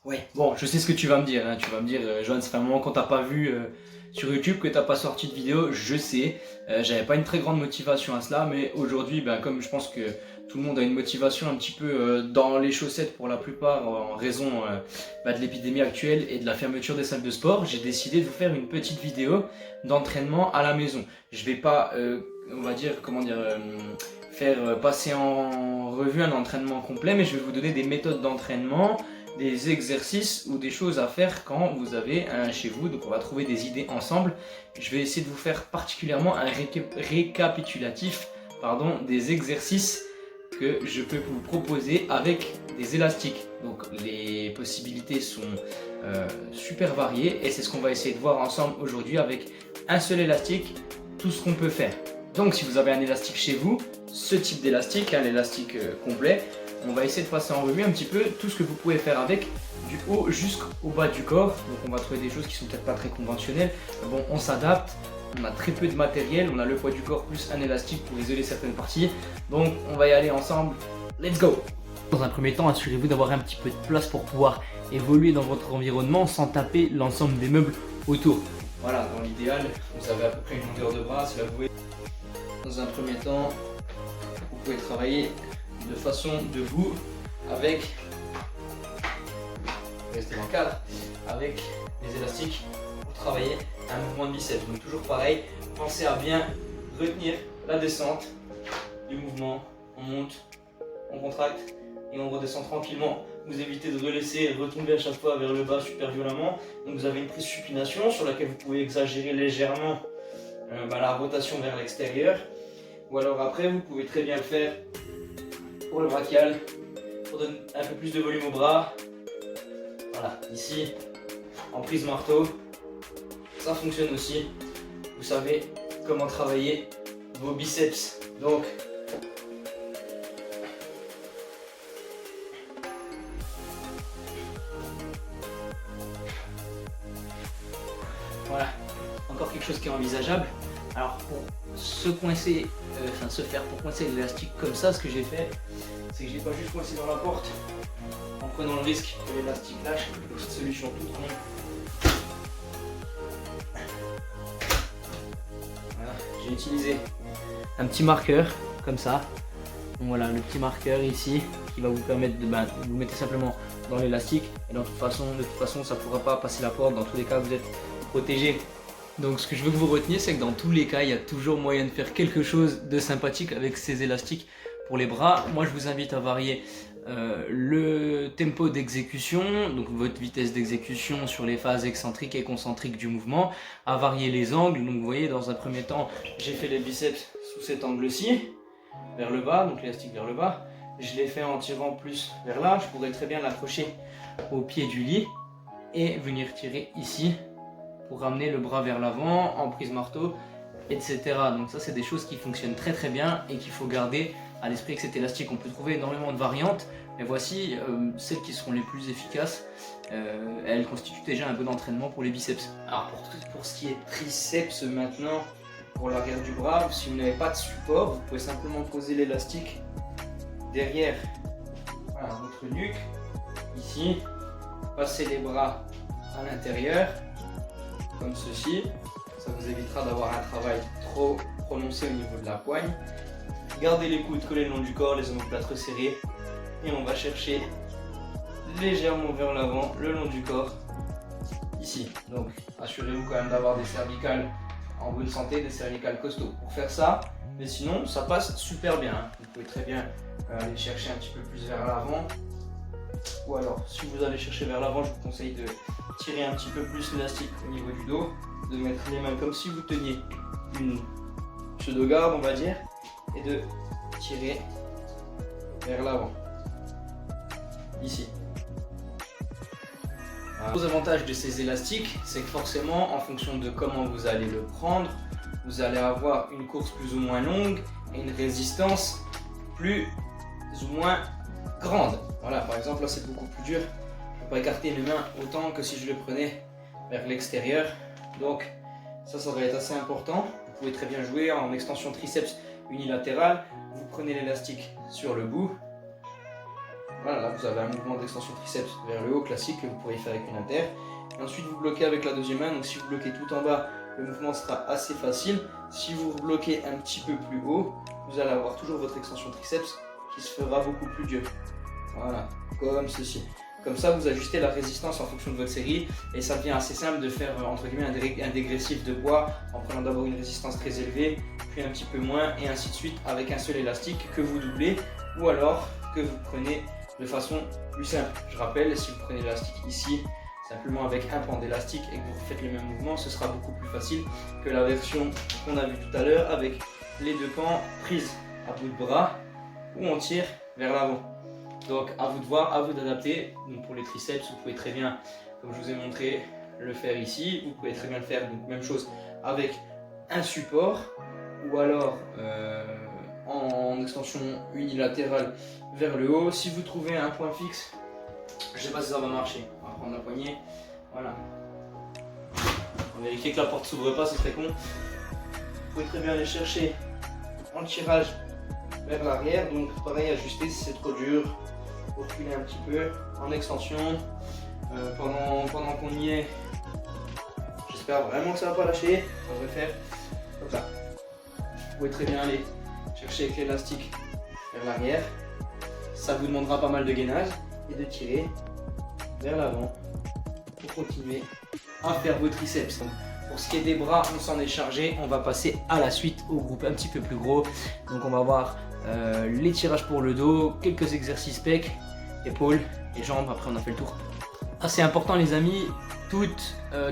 Ouais, bon, je sais ce que tu vas me dire, hein. Tu vas me dire, Johan, ça fait un moment qu'on t'a pas vu sur YouTube, que t'as pas sorti de vidéo, je sais. J'avais pas une très grande motivation à cela, mais aujourd'hui, ben, comme je pense que tout le monde a une motivation un petit peu dans les chaussettes pour la plupart, en raison de l'épidémie actuelle et de la fermeture des salles de sport, j'ai décidé de vous faire une petite vidéo d'entraînement à la maison. Je vais pas, on va dire, comment dire, faire passer en revue un entraînement complet, mais je vais vous donner des méthodes d'entraînement, des exercices ou des choses à faire quand vous avez un chez vous. Donc on va trouver des idées ensemble. Je vais essayer de vous faire particulièrement un récapitulatif des exercices que je peux vous proposer avec des élastiques. Donc les possibilités sont super variées et c'est ce qu'on va essayer de voir ensemble aujourd'hui avec un seul élastique, tout ce qu'on peut faire. Donc si vous avez un élastique chez vous, ce type d'élastique, l'élastique complet, on va essayer de passer en revue un petit peu tout ce que vous pouvez faire avec, du haut jusqu'au bas du corps. Donc on va trouver des choses qui sont peut-être pas très conventionnelles. Bon, on s'adapte, on a très peu de matériel, on a le poids du corps plus un élastique pour isoler certaines parties. Donc on va y aller ensemble, let's go! Dans un premier temps, assurez-vous d'avoir un petit peu de place pour pouvoir évoluer dans votre environnement sans taper l'ensemble des meubles autour. Voilà, dans l'idéal, vous avez à peu près une longueur de bras, cela vous voyez. Dans un premier temps, vous pouvez travailler de façon debout avec, restez dans le cadre, avec les élastiques pour travailler un mouvement de biceps. Donc toujours pareil, pensez à bien retenir la descente du mouvement. On monte, on contracte et on redescend tranquillement. Vous évitez de relaisser et retomber à chaque fois vers le bas super violemment. Donc vous avez une prise supination sur laquelle vous pouvez exagérer légèrement la rotation vers l'extérieur. Ou alors après, vous pouvez très bien le faire pour le brachial, pour donner un peu plus de volume au bras. Voilà, ici, en prise marteau, ça fonctionne aussi. Vous savez comment travailler vos biceps. Donc, voilà, encore quelque chose qui est envisageable. Alors pour se coincer, pour coincer l'élastique comme ça, ce que j'ai fait, c'est que j'ai pas juste coincé dans la porte en prenant le risque que l'élastique lâche. Donc cette solution toute ronde. Voilà, j'ai utilisé un petit marqueur comme ça. Donc voilà, le petit marqueur ici qui va vous permettre de vous mettez simplement dans l'élastique et de toute façon ça ne pourra pas passer la porte. Dans tous les cas, vous êtes protégé. Donc ce que je veux que vous reteniez, c'est que dans tous les cas, il y a toujours moyen de faire quelque chose de sympathique avec ces élastiques pour les bras. Moi, je vous invite à varier le tempo d'exécution, donc votre vitesse d'exécution sur les phases excentriques et concentriques du mouvement, à varier les angles. Donc vous voyez, dans un premier temps, j'ai fait les biceps sous cet angle-ci, vers le bas, donc l'élastique vers le bas. Je l'ai fait en tirant plus vers là. Je pourrais très bien l'accrocher au pied du lit et venir tirer ici pour ramener le bras vers l'avant, en prise marteau, etc. Donc ça, c'est des choses qui fonctionnent très très bien et qu'il faut garder à l'esprit avec cet élastique. On peut trouver énormément de variantes, mais voici celles qui seront les plus efficaces. Elles constituent déjà un bon entraînement pour les biceps. Alors pour ce qui est triceps maintenant, pour l'arrière du bras, si vous n'avez pas de support, vous pouvez simplement poser l'élastique derrière votre nuque, ici, passer les bras à l'intérieur, comme ceci. Ça vous évitera d'avoir un travail trop prononcé au niveau de la poigne. Gardez les coudes collés le long du corps, les omoplates resserrées, et on va chercher légèrement vers l'avant, le long du corps, ici. Donc assurez-vous quand même d'avoir des cervicales en bonne santé, des cervicales costauds pour faire ça, mais sinon ça passe super bien, hein. Vous pouvez très bien aller chercher un petit peu plus vers l'avant, ou alors si vous allez chercher vers l'avant, je vous conseille de tirer un petit peu plus l'élastique au niveau du dos, de mettre les mains comme si vous teniez une pseudo-garde, on va dire, et de tirer vers l'avant, ici. Un gros avantage de ces élastiques, c'est que forcément, en fonction de comment vous allez le prendre, vous allez avoir une course plus ou moins longue et une résistance plus ou moins grande. Voilà, par exemple, là c'est beaucoup plus dur. Je ne peux pas écarter mes mains autant que si je le prenais vers l'extérieur. Donc ça va être assez important. Vous pouvez très bien jouer en extension triceps unilatérale. Vous prenez l'élastique sur le bout. Voilà, là vous avez un mouvement d'extension triceps vers le haut classique que vous pourriez faire avec une haltère. Et ensuite vous bloquez avec la deuxième main, donc si vous bloquez tout en bas, le mouvement sera assez facile. Si vous bloquez un petit peu plus haut, vous allez avoir toujours votre extension triceps qui se fera beaucoup plus dur. Voilà, comme ceci. Comme ça, vous ajustez la résistance en fonction de votre série et ça devient assez simple de faire entre guillemets un dégressif de poids en prenant d'abord une résistance très élevée, puis un petit peu moins et ainsi de suite avec un seul élastique que vous doublez ou alors que vous prenez de façon plus simple. Je rappelle, si vous prenez l'élastique ici, simplement avec un pan d'élastique et que vous faites le même mouvement, ce sera beaucoup plus facile que la version qu'on a vue tout à l'heure avec les deux pans prises à bout de bras où on tire vers l'avant. Donc à vous de voir, à vous d'adapter. Donc pour les triceps, vous pouvez très bien, comme je vous ai montré, le faire ici. Vous pouvez très bien le faire, donc même chose, avec un support ou alors en extension unilatérale vers le haut. Si vous trouvez un point fixe, je ne sais pas si ça va marcher. On va prendre la poignée. Voilà. On va vérifier que la porte ne s'ouvre pas, c'est très con. Vous pouvez très bien aller chercher en tirage vers l'arrière. Donc pareil, ajuster si c'est trop dur. Reculer un petit peu en extension. Pendant qu'on y est, j'espère vraiment que ça ne va pas lâcher. On va faire comme ça. Vous pouvez très bien aller chercher avec l'élastique vers l'arrière. Ça vous demandera pas mal de gainage et de tirer vers l'avant pour continuer à faire vos triceps. Donc, pour ce qui est des bras, on s'en est chargé. On va passer à la suite au groupe un petit peu plus gros. Donc on va voir les tirages pour le dos, quelques exercices pecs, épaules et jambes. Après on a fait le tour. C'est important les amis,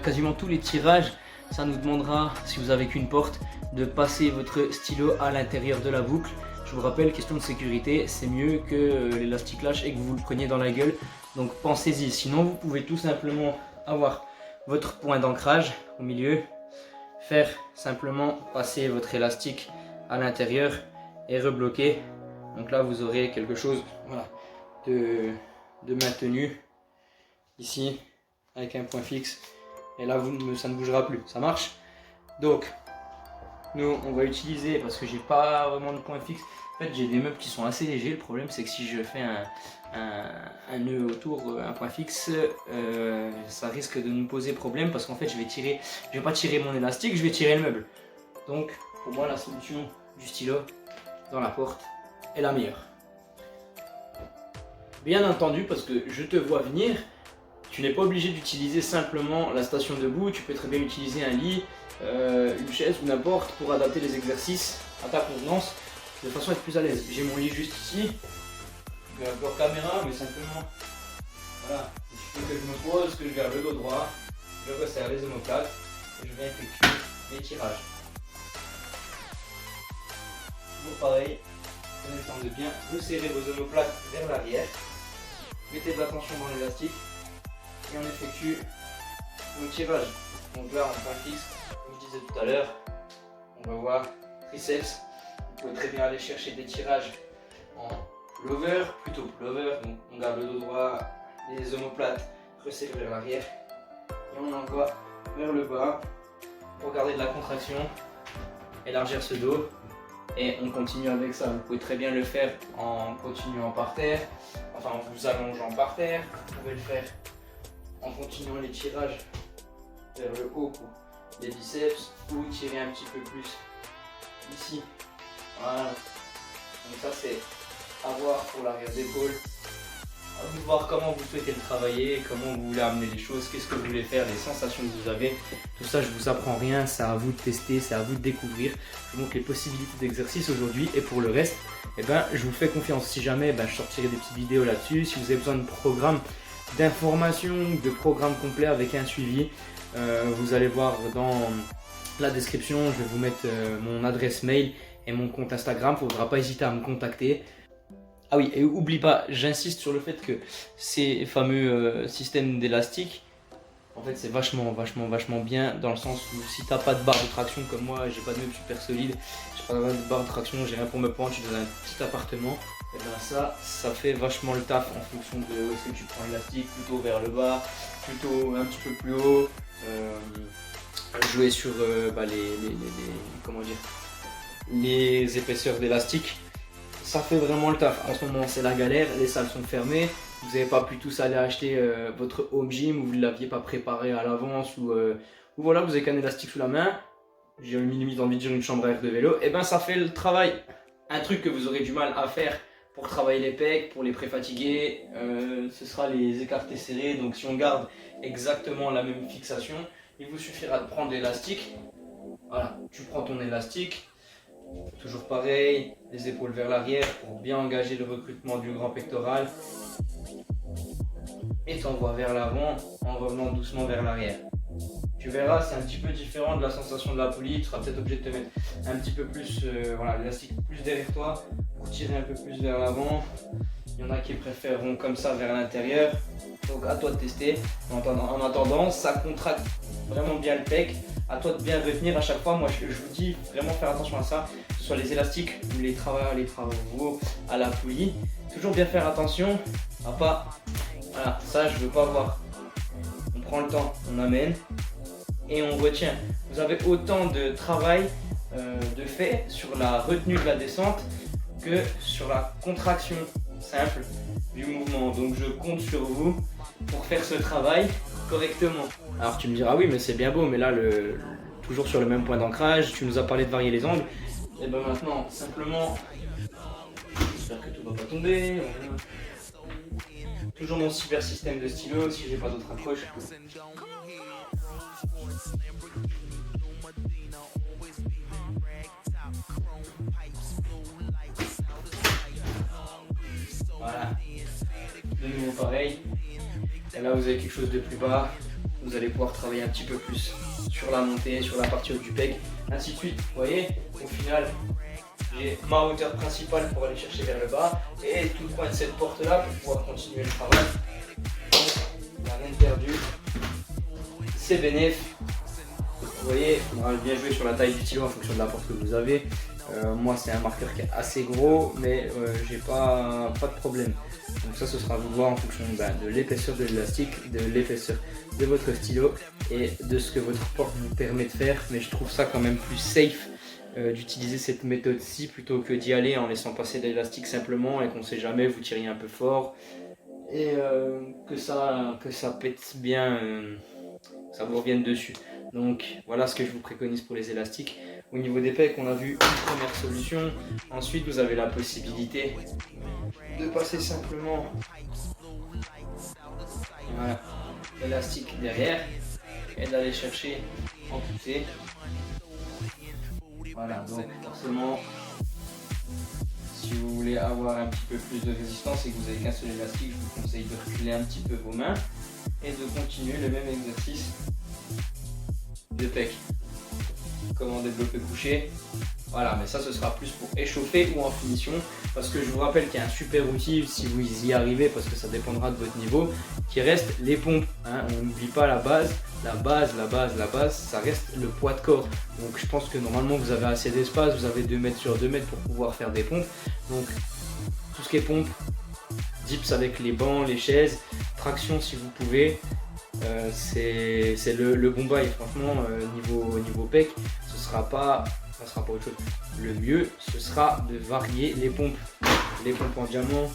quasiment tous les tirages, ça nous demandera, si vous avez qu'une porte, de passer votre stylo à l'intérieur de la boucle. Je vous rappelle, question de sécurité, c'est mieux que l'élastique lâche et que vous le preniez dans la gueule. Donc pensez-y, sinon vous pouvez tout simplement avoir votre point d'ancrage au milieu, faire simplement passer votre élastique à l'intérieur et rebloquer. Donc là vous aurez quelque chose, voilà, de maintenu ici avec un point fixe et là ça ne bougera plus, ça marche. Donc nous on va utiliser, parce que j'ai pas vraiment de point fixe, en fait j'ai des meubles qui sont assez légers. Le problème c'est que si je fais un nœud autour, un point fixe, ça risque de nous poser problème parce qu'en fait je vais pas tirer mon élastique, je vais tirer le meuble. Donc pour moi la solution du stylo dans la porte est la meilleure. Bien entendu, parce que je te vois venir, tu n'es pas obligé d'utiliser simplement la station debout, tu peux très bien utiliser un lit, une chaise ou n'importe pour adapter les exercices à ta convenance de façon à être plus à l'aise. J'ai mon lit juste ici, pour caméra, mais simplement, voilà, il suffit que je me pose, que je garde le dos droit, je resserre les omoplates et je vais effectuer mes tirages. Toujours pareil, prenez le temps de bien resserrer vos omoplates vers l'arrière, mettez de la tension dans l'élastique et on effectue nos tirages. Donc là, en point fixe, comme je disais tout à l'heure, on va voir triceps. Vous pouvez très bien aller chercher des tirages en pullover, plutôt pullover. Donc on garde le dos droit, les omoplates resserrées vers l'arrière et on envoie vers le bas pour garder de la contraction, élargir ce dos. Et on continue avec ça. Vous pouvez très bien le faire en continuant par terre, enfin en vous allongeant par terre. Vous pouvez le faire en continuant les tirages vers le haut pour les biceps ou tirer un petit peu plus ici. Voilà. Donc ça c'est à voir pour l'arrière d'épaule. À vous de voir comment vous souhaitez le travailler, comment vous voulez amener les choses, qu'est-ce que vous voulez faire, les sensations que vous avez. Tout ça je vous apprends rien, c'est à vous de tester, c'est à vous de découvrir. Je vous montre les possibilités d'exercice aujourd'hui et pour le reste, je vous fais confiance. Si jamais je sortirai des petites vidéos là-dessus, si vous avez besoin de programmes, d'informations, de programmes complets avec un suivi, vous allez voir dans la description, je vais vous mettre mon adresse mail et mon compte Instagram. Il ne faudra pas hésiter à me contacter. Ah oui, et oublie pas, j'insiste sur le fait que ces fameux systèmes d'élastique, en fait c'est vachement bien dans le sens où si t'as pas de barre de traction comme moi, j'ai pas de meuble super solide, j'ai pas de barre de traction, j'ai rien pour me pendre, je suis dans un petit appartement, et ça fait vachement le taf en fonction de où est-ce que tu prends l'élastique, plutôt vers le bas, plutôt un petit peu plus haut, jouer sur comment dire, les épaisseurs d'élastique. ça fait vraiment le taf. En ce moment c'est la galère, les salles sont fermées, vous n'avez pas pu tous aller acheter votre home gym ou vous ne l'aviez pas préparé à l'avance ou voilà, vous avez qu'un élastique sous la main, j'ai limite envie de dire une chambre à air de vélo, et ben ça fait le travail. Un truc que vous aurez du mal à faire pour travailler les pecs, pour les pré-fatigués, ce sera les écartés serrés. Donc si on garde exactement la même fixation, il vous suffira de prendre l'élastique. Voilà, tu prends ton élastique, toujours pareil, les épaules vers l'arrière pour bien engager le recrutement du grand pectoral. Et t'envoies vers l'avant en revenant doucement vers l'arrière. Tu verras, c'est un petit peu différent de la sensation de la poulie. Tu seras peut-être obligé de te mettre un petit peu plus, voilà, l'élastique plus derrière toi pour tirer un peu plus vers l'avant. Il y en a qui préféreront comme ça vers l'intérieur. Donc à toi de tester. En attendant, ça contracte vraiment bien le pec. À toi de bien retenir à chaque fois. Moi, je vous dis vraiment faire attention à ça. Que ce soit les élastiques ou les travaux à la poulie. Toujours bien faire attention à pas. Voilà, ça je veux pas voir. On prend le temps, on amène et on retient. Vous avez autant de travail de fait sur la retenue de la descente que sur la contraction simple du mouvement. Donc je compte sur vous pour faire ce travail correctement. Alors tu me diras oui mais c'est bien beau, mais là toujours sur le même point d'ancrage, tu nous as parlé de varier les angles. Et ben maintenant simplement, j'espère que tout va pas tomber. Toujours mon super système de stylo si j'ai pas d'autres accroches. Voilà. De nouveau pareil. Et là vous avez quelque chose de plus bas. Vous allez pouvoir travailler un petit peu plus sur la montée, sur la partie haute du pec, ainsi de suite. Vous voyez, au final, j'ai ma hauteur principale pour aller chercher vers le bas et tout le coin de cette porte là pour pouvoir continuer le travail. Donc, il n'y a rien de perdu. C'est bénéf. Vous voyez, on va bien jouer sur la taille du stylo en fonction de la porte que vous avez. Moi c'est un marqueur qui est assez gros mais j'ai pas de problème. Donc ça ce sera à vous voir en fonction de l'épaisseur de l'élastique, de l'épaisseur de votre stylo et de ce que votre porte vous permet de faire. Mais je trouve ça quand même plus safe d'utiliser cette méthode-ci plutôt que d'y aller en laissant passer l'élastique simplement et qu'on sait jamais, vous tiriez un peu fort et que ça pète bien, ça vous revienne dessus. Donc voilà ce que je vous préconise pour les élastiques. Au niveau des pecs, on a vu une première solution. Ensuite, vous avez la possibilité de passer simplement voilà, l'élastique derrière et d'aller chercher en poussée. Voilà, donc forcément, si vous voulez avoir un petit peu plus de résistance et que vous n'avez qu'un seul élastique, je vous conseille de reculer un petit peu vos mains et de continuer le même exercice de pec. Comment développer couché. Voilà, mais ça ce sera plus pour échauffer ou en finition, parce que je vous rappelle qu'il y a un super outil si vous y arrivez, parce que ça dépendra de votre niveau, qui reste les pompes, hein. On n'oublie pas la base, ça reste le poids de corps. Donc je pense que normalement vous avez assez d'espace, vous avez 2 mètres sur 2 mètres pour pouvoir faire des pompes. Donc tout ce qui est pompe, dips avec les bancs, les chaises, traction si vous pouvez. C'est le bon bail, franchement. Niveau pec, ça sera pas autre chose. Le mieux ce sera de varier les pompes en diamant,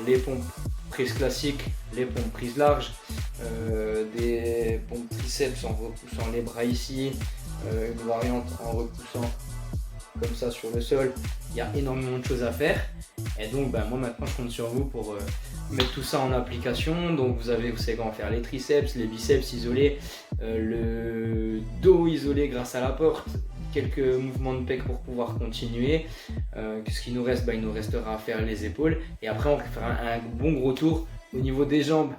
les pompes prises classiques, les pompes prises larges, des pompes triceps en repoussant les bras ici, une variante en repoussant comme ça sur le sol. Il y a énormément de choses à faire et donc moi maintenant je compte sur vous pour mettre tout ça en application. Donc vous savez comment faire les triceps, les biceps isolés, le dos isolé grâce à la porte, quelques mouvements de pec pour pouvoir continuer. Qu'est-ce qu'il nous reste? Il nous restera à faire les épaules et après on fera un bon gros tour au niveau des jambes.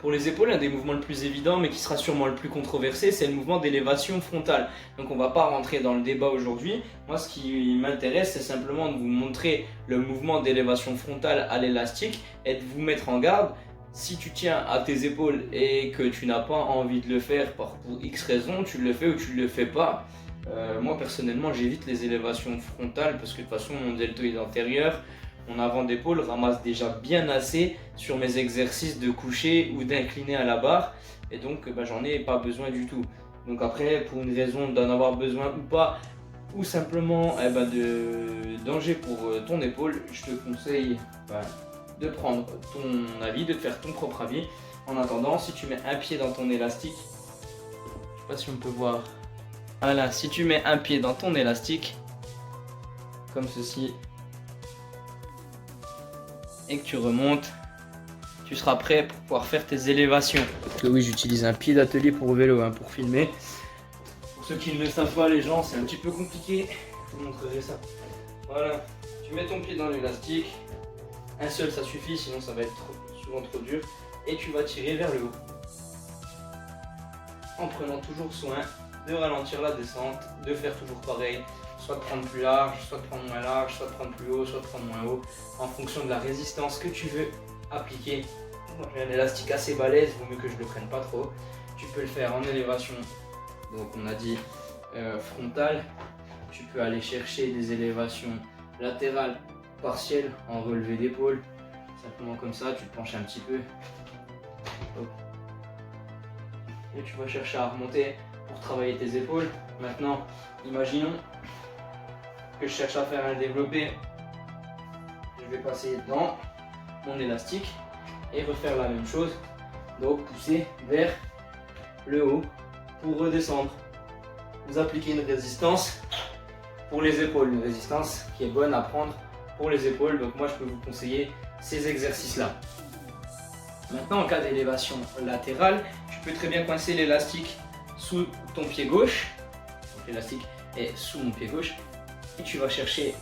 Pour les épaules, un des mouvements le plus évident mais qui sera sûrement le plus controversé, c'est le mouvement d'élévation frontale. Donc on ne va pas rentrer dans le débat aujourd'hui. Moi ce qui m'intéresse, c'est simplement de vous montrer le mouvement d'élévation frontale à l'élastique et de vous mettre en garde. Si tu tiens à tes épaules et que tu n'as pas envie de le faire pour X raison, tu le fais ou tu ne le fais pas. Moi personnellement j'évite les élévations frontales parce que de toute façon mon deltoïde antérieur, mon avant d'épaule ramasse déjà bien assez sur mes exercices de coucher ou d'incliner à la barre et donc j'en ai pas besoin du tout. Donc après, pour une raison d'en avoir besoin ou pas, ou simplement de danger pour ton épaule, je te conseille de prendre ton avis, de te faire ton propre avis. En attendant, si tu mets un pied dans ton élastique, je sais pas si on peut voir, voilà, si tu mets un pied dans ton élastique, comme ceci, et que tu remontes, tu seras prêt pour pouvoir faire tes élévations. Parce que oui, j'utilise un pied d'atelier pour vélo, pour filmer. Pour ceux qui ne le savent pas, les gens, c'est un petit peu compliqué. Je vous montrerai ça. Voilà, tu mets ton pied dans l'élastique. Un seul, ça suffit, sinon ça va être souvent trop dur. Et tu vas tirer vers le haut. En prenant toujours soin de ralentir la descente, de faire toujours pareil. Soit de prendre plus large, soit de prendre moins large, soit de prendre plus haut, soit de prendre moins haut. En fonction de la résistance que tu veux appliquer. Moi j'ai un élastique assez balèze, il vaut mieux que je ne le prenne pas trop. Tu peux le faire en élévation, donc on a dit frontale. Tu peux aller chercher des élévations latérales partielles en relevé d'épaule. Simplement comme ça, tu te penches un petit peu. Hop. Et tu vas chercher à remonter pour travailler tes épaules. Maintenant, imaginons que je cherche à faire un développé. Je vais passer dans mon élastique et refaire la même chose, donc pousser vers le haut pour redescendre. Vous appliquez une résistance pour les épaules, une résistance qui est bonne à prendre pour les épaules, donc moi je peux vous conseiller ces exercices là. Maintenant, en cas d'élévation latérale, tu peux très bien coincer l'élastique sous ton pied gauche, donc l'élastique est sous mon pied gauche, et tu vas chercher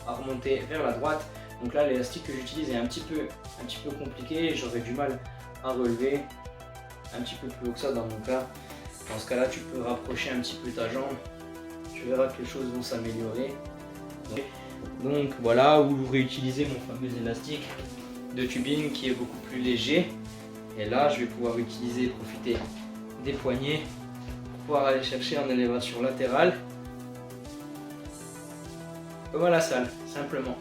à remonter vers la droite. Donc là, l'élastique que j'utilise est un petit peu compliqué, j'aurais du mal à relever un petit peu plus haut que ça dans mon cas. Dans ce cas-là, tu peux rapprocher un petit peu ta jambe, tu verras que les choses vont s'améliorer. Donc voilà, ou vous réutilisez mon fameux élastique de tubing qui est beaucoup plus léger. Et là, je vais pouvoir profiter des poignets pour pouvoir aller chercher en élévation latérale. Voilà, salle, simplement.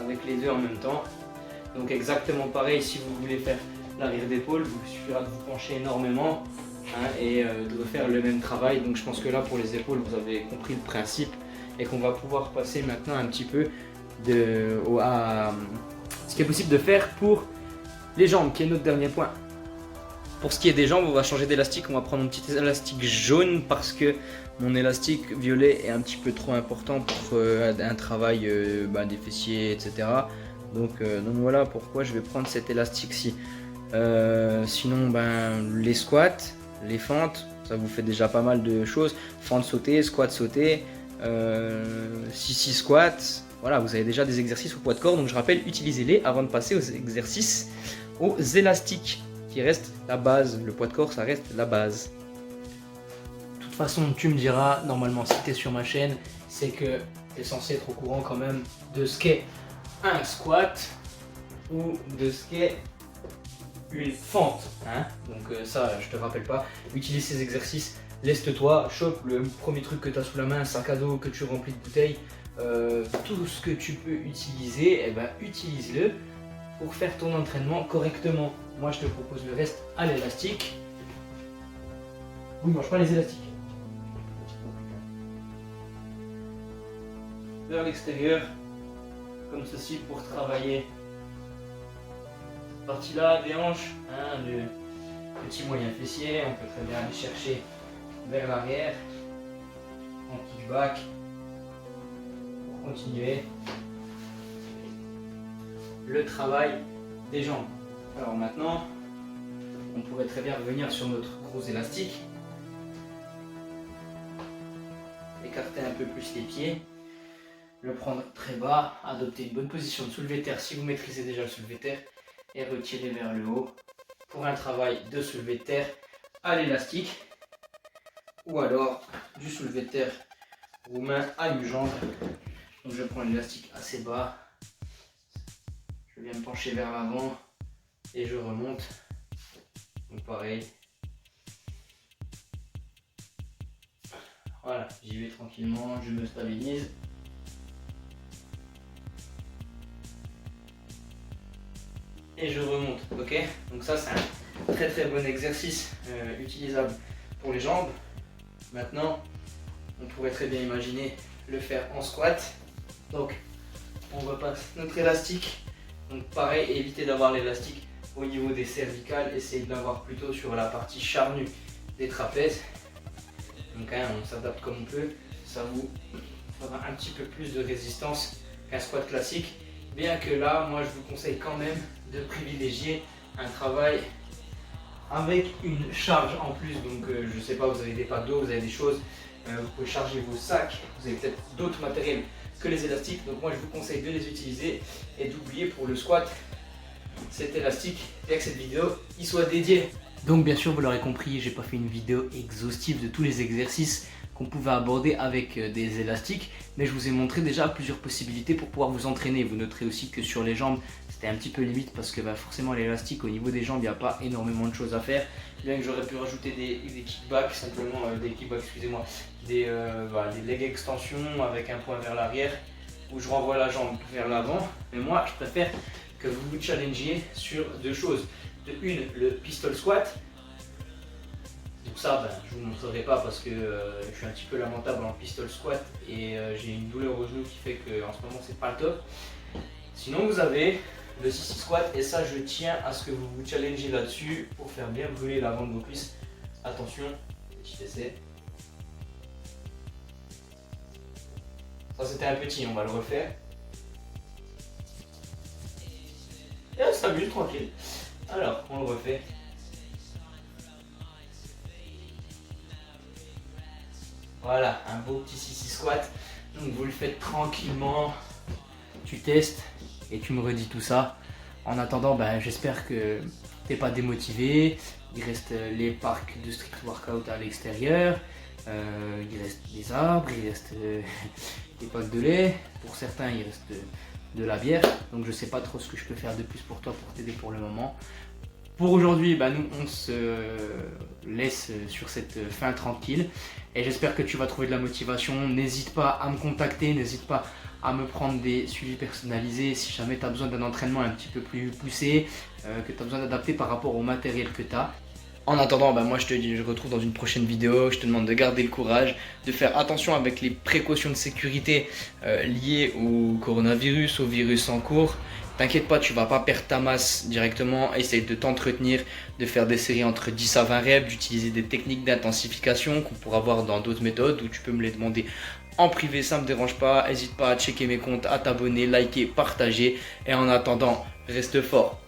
Avec les deux en même temps. Donc exactement pareil, si vous voulez faire l'arrière d'épaule, il suffira de vous pencher énormément et de refaire le même travail. Donc je pense que là pour les épaules vous avez compris le principe et qu'on va pouvoir passer maintenant un petit peu à ce qui est possible de faire pour les jambes, qui est notre dernier point. Pour ce qui est des jambes, on va changer d'élastique, on va prendre mon petit élastique jaune parce que mon élastique violet est un petit peu trop important pour un travail des fessiers, etc. Donc voilà pourquoi je vais prendre cet élastique-ci. Sinon, les squats, les fentes, ça vous fait déjà pas mal de choses. Fente sautée, squat sauté, six squat. Voilà, vous avez déjà des exercices au poids de corps. Donc je rappelle, utilisez-les avant de passer aux exercices aux élastiques, qui reste la base. Le poids de corps, ça reste la base. De toute façon, tu me diras, normalement, si tu es sur ma chaîne, c'est que tu es censé être au courant quand même de ce qu'est un squat ou de ce qu'est une fente. Donc ça, je te rappelle pas. Utilise ces exercices, leste-toi, chope le premier truc que tu as sous la main, un sac à dos que tu remplis de bouteilles, tout ce que tu peux utiliser, utilise-le pour faire ton entraînement correctement. Moi je te propose le reste à l'élastique. Oui, mange pas les élastiques. Vers l'extérieur, comme ceci, pour travailler cette partie-là des hanches, le petit moyen fessier. On peut très bien aller chercher vers l'arrière en kickback pour continuer le travail des jambes. Alors maintenant, on pourrait très bien revenir sur notre gros élastique, écarter un peu plus les pieds, le prendre très bas, adopter une bonne position de soulevé de terre si vous maîtrisez déjà le soulevé de terre et retirer vers le haut pour un travail de soulevé de terre à l'élastique ou alors du soulevé de terre roumain à une jambe. Donc je prends l'élastique assez bas, je viens me pencher vers l'avant et je remonte. Donc pareil. Voilà, j'y vais tranquillement, je me stabilise. Et je remonte, ok? Donc ça c'est un très très bon exercice utilisable pour les jambes. Maintenant, on pourrait très bien imaginer le faire en squat. Donc on repasse notre élastique. Donc pareil, évitez d'avoir l'élastique au niveau des cervicales, essayez de l'avoir plutôt sur la partie charnue des trapèzes. Donc on s'adapte comme on peut, ça vous fera un petit peu plus de résistance qu'un squat classique. Bien que là, moi je vous conseille quand même de privilégier un travail avec une charge en plus. Donc je sais pas, vous avez des packs d'eau, vous avez des choses, vous pouvez charger vos sacs, vous avez peut-être d'autres matériels que les élastiques. Donc moi je vous conseille de les utiliser et d'oublier pour le squat cet élastique, bien que cette vidéo y soit dédiée. Donc bien sûr vous l'aurez compris, j'ai pas fait une vidéo exhaustive de tous les exercices qu'on pouvait aborder avec des élastiques, mais je vous ai montré déjà plusieurs possibilités pour pouvoir vous entraîner. Vous noterez aussi que sur les jambes c'était un petit peu limite parce que forcément l'élastique au niveau des jambes il n'y a pas énormément de choses à faire, bien que j'aurais pu rajouter des kickbacks, simplement des kickbacks, excusez-moi, des leg extensions avec un point vers l'arrière où je renvoie la jambe vers l'avant. Mais moi je préfère que vous vous challengiez sur deux choses. De une, le pistol squat. Donc ça, je vous montrerai pas parce que je suis un petit peu lamentable en pistol squat et j'ai une douleur au genou qui fait qu'en ce moment c'est pas le top. Sinon vous avez le sissy squat et ça je tiens à ce que vous vous challengez là-dessus pour faire bien brûler l'avant de vos cuisses. Attention, petit essai. Ça c'était un petit, on va le refaire. Et on s'amuse tranquille. Alors, on le refait. Voilà, un beau petit sissy squat. Donc vous le faites tranquillement. Tu testes et tu me redis tout ça. En attendant, j'espère que t'es pas démotivé. Il reste les parcs de street workout à l'extérieur. Il reste des arbres, il reste des packs de lait. Pour certains, il reste de la bière. Donc je sais pas trop ce que je peux faire de plus pour toi pour t'aider pour le moment. Pour aujourd'hui, nous on se laisse sur cette fin tranquille et j'espère que tu vas trouver de la motivation. N'hésite pas à me contacter, n'hésite pas à me prendre des suivis personnalisés si jamais tu as besoin d'un entraînement un petit peu plus poussé, que tu as besoin d'adapter par rapport au matériel que tu as. En attendant, moi je te dis, je retrouve dans une prochaine vidéo. Je te demande de garder le courage, de faire attention avec les précautions de sécurité liées au coronavirus, au virus en cours. T'inquiète pas, tu vas pas perdre ta masse directement. Essaye de t'entretenir, de faire des séries entre 10 à 20 reps, d'utiliser des techniques d'intensification qu'on pourra voir dans d'autres méthodes où tu peux me les demander en privé, ça me dérange pas. N'hésite pas à checker mes comptes, à t'abonner, liker, partager. Et en attendant, reste fort.